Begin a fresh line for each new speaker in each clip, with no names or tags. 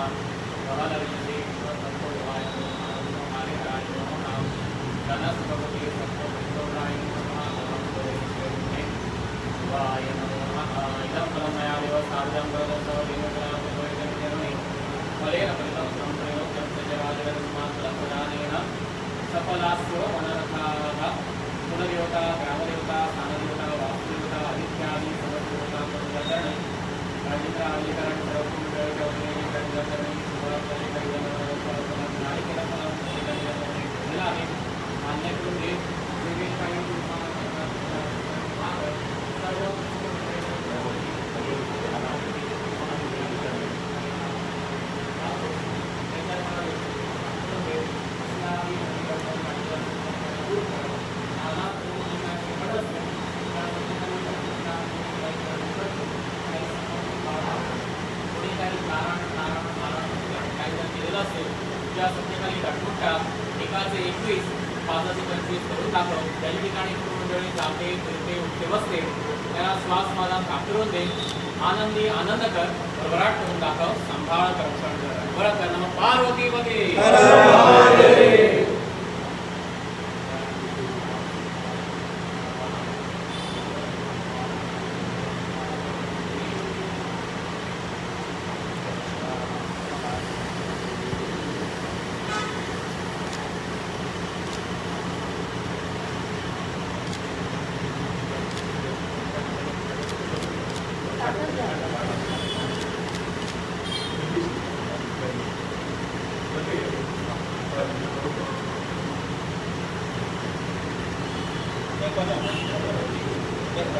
वहलविषये संतो वायो हरे राय नमः गणस भगवते सत्वपुत्राय नमः वाय नमः इदं फलं मया देव सार्धं प्रदत्तौ देवकलापयोजनजनमे फलेन फलितं प्रयोक्तं च जराजरस्मात् फलप्रदानेन सफलास्यो मनरथाः पुनर्देवता ग्रामदेवता स्थानदेवता वास्तुदेवता आदित्यादि समस्तदेवता प्रकरण राजित्रादिकरण सर्वपुण्यकरण मान्य करून घे विविध काही ज्या संख्येखाली घटमुटा एकाचे 21 पाचाचे 25 करून दाखव ज्या ठिकाणी मंडळी जाते फिरते उठते बसते त्याला श्वास माझा कापरून दे आनंदी आनंद कर भरभराट करून दाखव सांभाळ रक्षण कर बरं कर नमः पार्वती पते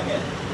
Yes,